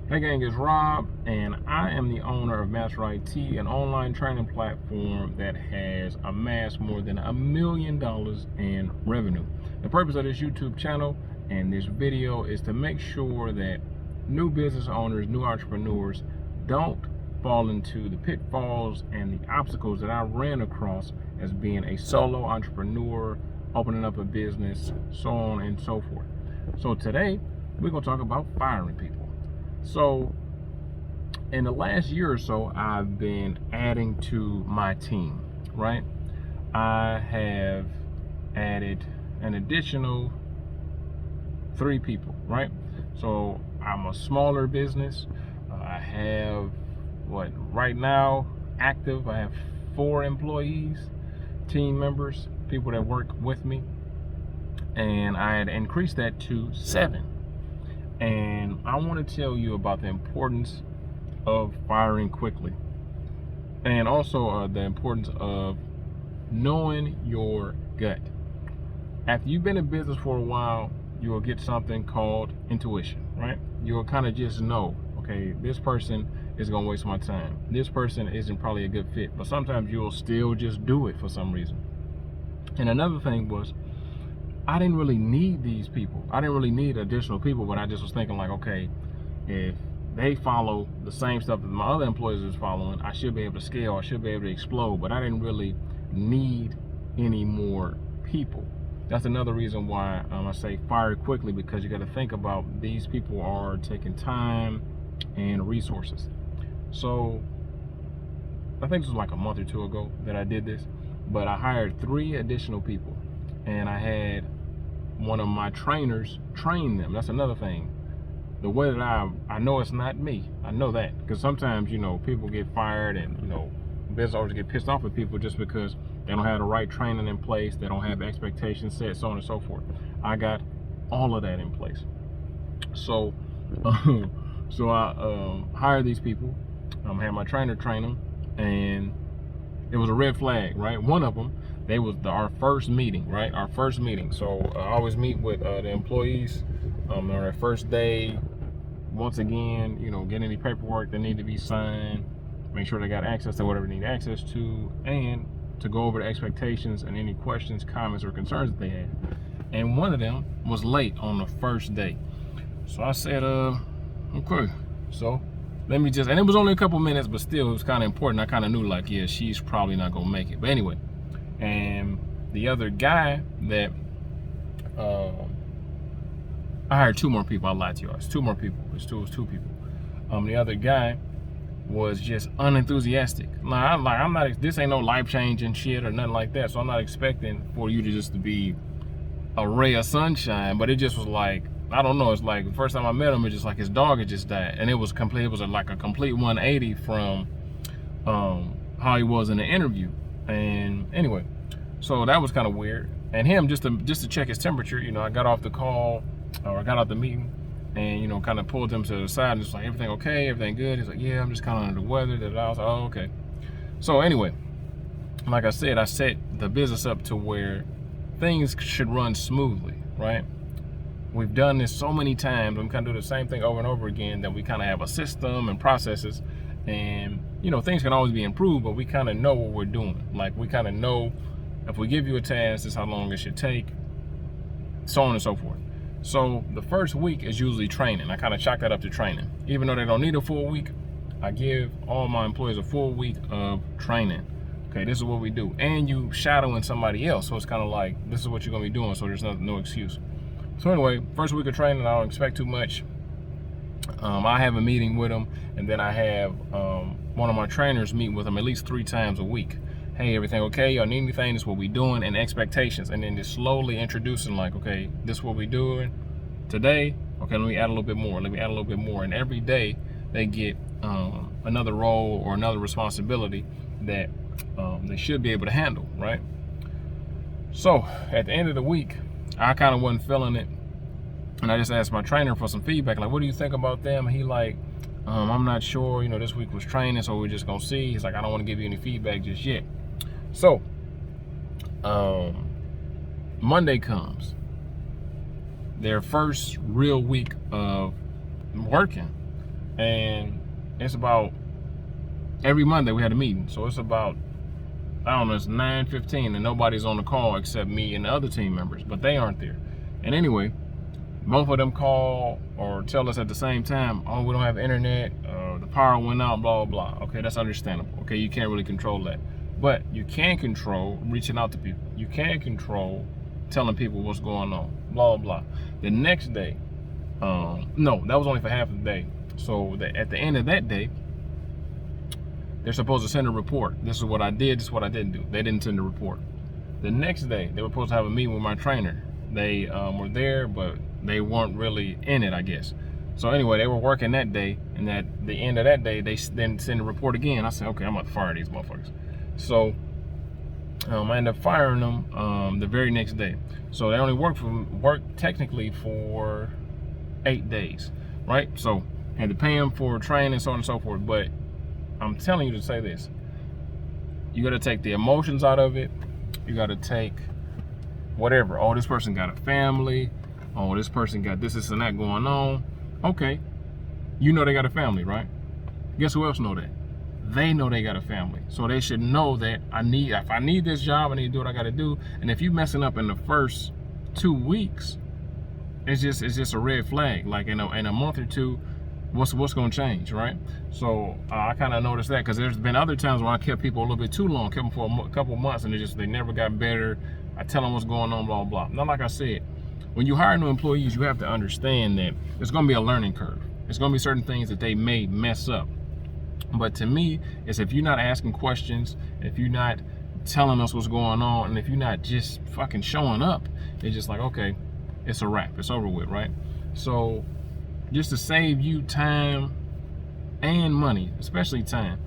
Hey gang, it's Rob, and I am the owner of Master IT, an online training platform that has amassed more than $1 million in revenue. The purpose of this YouTube channel and this video is to make sure that new business owners, new entrepreneurs don't fall into the pitfalls and the obstacles that I ran across as being a solo entrepreneur, opening up a business, so on and so forth. So today, we're going to talk about firing people. So in the last year or so, I've been adding to my team, right? I have added an additional 3 people, right? So I'm a smaller business. I have right now active, I have 4 employees, team members, people that work with me, and I had increased that to 7. And I want to tell you about the importance of firing quickly, and also the importance of knowing your gut. After you've been in business for a while, you will get something called intuition, right? You'll kind of just know, okay, this person is going to waste my time. This person isn't probably a good fit, but sometimes you'll still just do it for some reason. And another thing was, I didn't really need these people. I didn't really need additional people, but I just was thinking like, okay, if they follow the same stuff that my other employees is following, I should be able to scale, I should be able to explode, but I didn't really need any more people. That's another reason why I say fire quickly, because you got to think about these people are taking time and resources. So I think this was like a month or 2 ago that I did this, but I hired 3 additional people, and I had one of my trainers train them. That's another thing. The way that I know it's not me. I know that because sometimes, people get fired, and business owners get pissed off at people just because they don't have the right training in place, they don't have expectations set, so on and so forth. I got all of that in place. So so I hired these people, had my trainer train them, and it was a red flag, right? One of them, they was our first meeting, right? Our first meeting. So I always meet with the employees on their first day. Once again, get any paperwork that need to be signed, make sure they got access to whatever they need access to, and to go over the expectations and any questions, comments, or concerns that they had. And one of them was late on the first day. So I said, okay, so let me just, and it was only a couple minutes, but still it was kind of important. I kind of knew like, yeah, she's probably not gonna make it. But anyway, and the other guy that I hired 2 more people. I lied to you. It's 2 more people. It was 2 people. The other guy was just unenthusiastic. I'm not. This ain't no life changing shit or nothing like that. So I'm not expecting for you to just to be a ray of sunshine. But it just was like, I don't know. It's like the first time I met him, it's just like his dog had just died, and it was complete. It was like a complete 180 from how he was in the interview. And anyway, so that was kind of weird. And him just to check his temperature. I got off the call, or I got out the meeting, and kind of pulled him to the side and just like, everything okay, everything good? He's like, yeah, I'm just kind of under the weather. I was like, oh, okay. So anyway, like I said, I set the business up to where things should run smoothly, right? We've done this so many times, we kind of do the same thing over and over again, that we kind of have a system and processes, and things can always be improved, but we kind of know what we're doing. Like, we kind of know if we give you a task, this is how long it should take, so on and so forth. So the first week is usually training. I kind of chalk that up to training. Even though they don't need a full week, I give all my employees a full week of training. Okay, this is what we do. And you shadowing somebody else. So it's kind of like, this is what you're going to be doing. So there's no excuse. So anyway, first week of training, I don't expect too much. I have a meeting with them. And then I have one of my trainers meet with them at least 3 times a week. Hey, everything okay? Y'all need anything? This is what we doing, and expectations. And then just slowly introducing like, okay, this is what we doing today. Okay, let me add a little bit more. Let me add a little bit more. And every day they get another role or another responsibility that they should be able to handle, right? So at the end of the week, I kind of wasn't feeling it. And I just asked my trainer for some feedback. Like, what do you think about them? And he like, I'm not sure. This week was training, so we're just going to see. He's like, I don't want to give you any feedback just yet. So Monday comes, their first real week of working. And it's about every Monday we had a meeting. So it's about, I don't know, it's 9:15 and nobody's on the call except me and the other team members, but they aren't there. And anyway, both of them call or tell us at the same time, oh, we don't have internet, the power went out, blah, blah, blah. Okay, that's understandable. Okay, you can't really control that. But you can control reaching out to people. You can control telling people what's going on, blah, blah. The next day, no, that was only for half of the day. So at the end of that day, they're supposed to send a report. This is what I did, this is what I didn't do. They didn't send a report. The next day, they were supposed to have a meeting with my trainer. They were there, but they weren't really in it, I guess. So anyway, they were working that day, and at the end of that day, they then send a report again. I said, okay, I'm about to fire these motherfuckers. So I ended up firing them the very next day. So they only worked technically for 8 days, right? So had to pay them for training, so on and so forth. But I'm telling you to say this: you got to take the emotions out of it. You got to take whatever. Oh, this person got a family. Oh, this person got this and that going on. Okay, you know they got a family, right? Guess who else know that? They know they got a family. So they should know that if I need this job, I need to do what I got to do. And if you messing up in the first 2 weeks, it's just a red flag. Like in a month or two, what's going to change, right? So I kind of noticed that, because there's been other times where I kept people a little bit too long, kept them for a couple months, and they never got better. I tell them what's going on, blah, blah. Now, like I said, when you hire new employees, you have to understand that there's going to be a learning curve. There's going to be certain things that they may mess up. But to me, it's if you're not asking questions, if you're not telling us what's going on, and if you're not just fucking showing up, it's just like, okay, it's a wrap. It's over with, right? So just to save you time and money, especially time,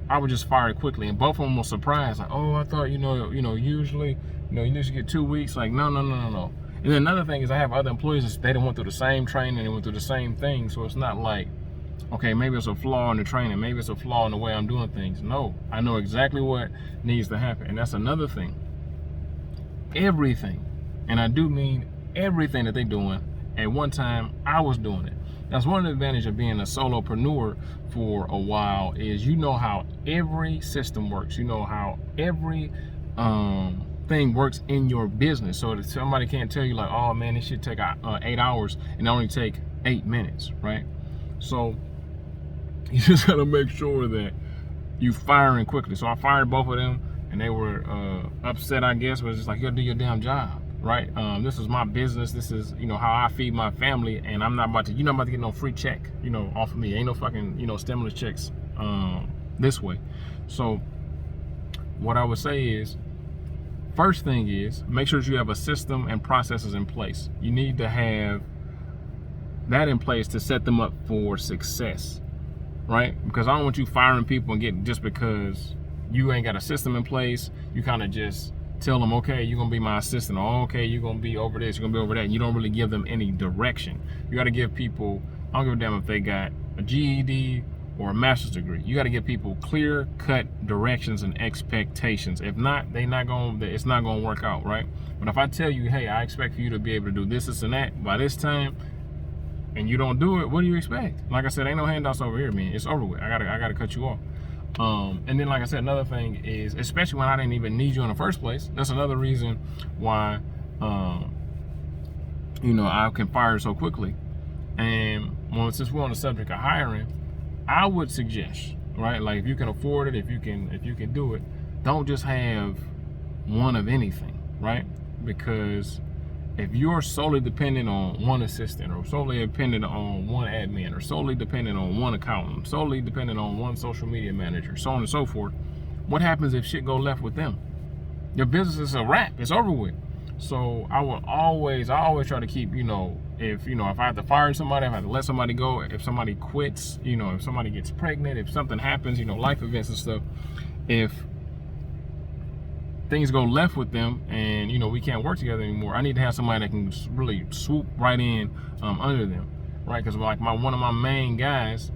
I would just fire it quickly. And both of them were surprised, like, oh, I thought, usually, you need to get 2 weeks. Like, no. And then another thing is, I have other employees, they done went through the same training, they went through the same thing. So it's not like, okay, maybe it's a flaw in the training, maybe it's a flaw in the way I'm doing things. No, I know exactly what needs to happen. And that's another thing. Everything, and I do mean everything that they're doing, at one time, I was doing it. That's one of the advantages of being a solopreneur for a while, is you know how every system works. You know how every thing works in your business. So that somebody can't tell you like, oh man, this should take 8 hours and only take 8 minutes, right? So you just gotta make sure that you firing quickly. So I fired both of them, and they were upset, I guess, but it's just like, you gotta do your damn job, right? This is my business. This is, how I feed my family, and you're not about to get no free check, off of me. Ain't no fucking, stimulus checks this way. So what I would say is, first thing is, make sure that you have a system and processes in place. You need to have that in place to set them up for success, right? Because I don't want you firing people and getting, just because you ain't got a system in place, you kind of just tell them, okay, you're gonna be my assistant, or okay, you're gonna be over this, you're gonna be over that, and you don't really give them any direction. You gotta give people, I don't give a damn if they got a GED or a master's degree. You gotta give people clear-cut directions and expectations. If not, it's not gonna work out, right? But if I tell you, hey, I expect for you to be able to do this and that by this time, and you don't do it, what do you expect? Like I said, ain't no handouts over here, man. It's over with. I gotta cut you off. And then, like I said, another thing is, especially when I didn't even need you in the first place, that's another reason why, I can fire so quickly. And since we're on the subject of hiring, I would suggest, right? Like, if you can afford it, if you can do it, don't just have one of anything, right? Because if you're solely dependent on one assistant, or solely dependent on one admin, or solely dependent on one accountant, solely dependent on one social media manager, so on and so forth, what happens if shit go left with them? Your business is a wrap. It's over with. So I always try to keep, if I have to fire somebody, if I have to let somebody go, if somebody quits, if somebody gets pregnant, if something happens, life events and stuff, if things go left with them and we can't work together anymore, I need to have somebody that can really swoop right in under them, right? Because like one of my main guys,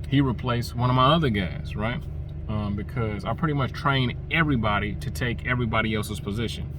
he replaced one of my other guys, right? Because I pretty much train everybody to take everybody else's position.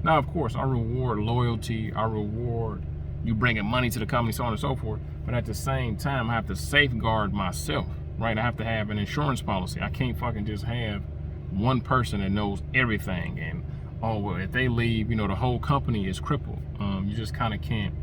Now, of course, I reward loyalty, I reward you bringing money to the company, so on and so forth. But at the same time, I have to safeguard myself, right? I have to have an insurance policy. I can't fucking just have one person that knows everything, and oh well, if they leave, you know, the whole company is crippled. You just kind of can't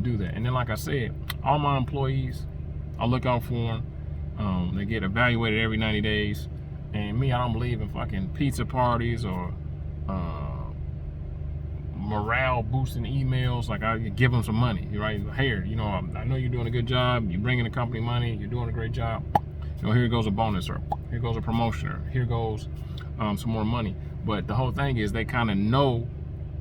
do that. And then, like I said, all my employees, I look out for them. They get evaluated every 90 days. And me, I don't believe in fucking pizza parties or morale boosting emails. Like, I give them some money, right? Here, you know, I know you're doing a good job. You're bringing the company money. You're doing a great job. You know, here goes a bonus, or here goes a promotion, or here goes some more money. But the whole thing is they kind of know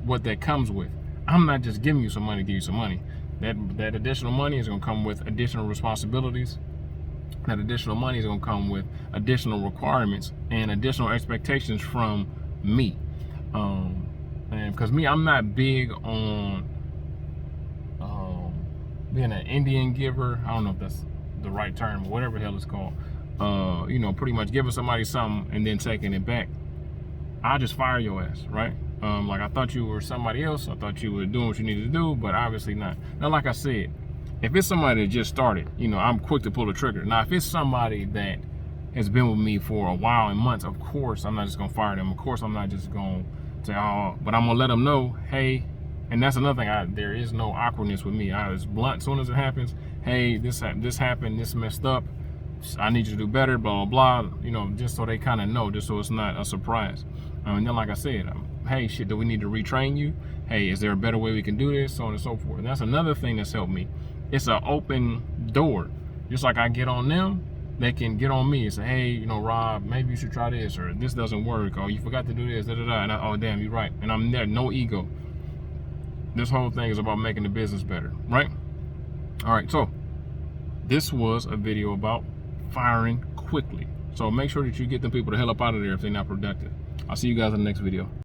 what that comes with. I'm not just giving you some money to give you some money. That additional money is going to come with additional responsibilities. That additional money is going to come with additional requirements and additional expectations from me. And because me, I'm not big on being an Indian giver. I don't know if that's the right term, or whatever the hell it's called. You know, pretty much giving somebody something and then taking it back. I'll just fire your ass, right? Like, I thought you were somebody else. I thought you were doing what you needed to do, but obviously not. Now, like I said, if it's somebody that just started, you know, I'm quick to pull the trigger. Now, if it's somebody that has been with me for a while and months, of course, I'm not just going to fire them. Of course, I'm not just going to say, oh, but I'm going to let them know, hey, and that's another thing. There is no awkwardness with me. I was blunt as soon as it happens. Hey, this happened, this messed up. I need you to do better, blah, blah, blah. You know, just so they kind of know, just so it's not a surprise. And then, like I said, hey, shit, do we need to retrain you? Hey, is there a better way we can do this? So on and so forth. And that's another thing that's helped me. It's an open door. Just like I get on them, they can get on me and say, hey, you know, Rob, maybe you should try this, or this doesn't work, or you forgot to do this, da da da. And oh, damn, you're right. And I'm there, no ego. This whole thing is about making the business better, right? All right, so this was a video about firing quickly. So make sure that you get them people the hell up out of there if they're not productive. I'll see you guys in the next video.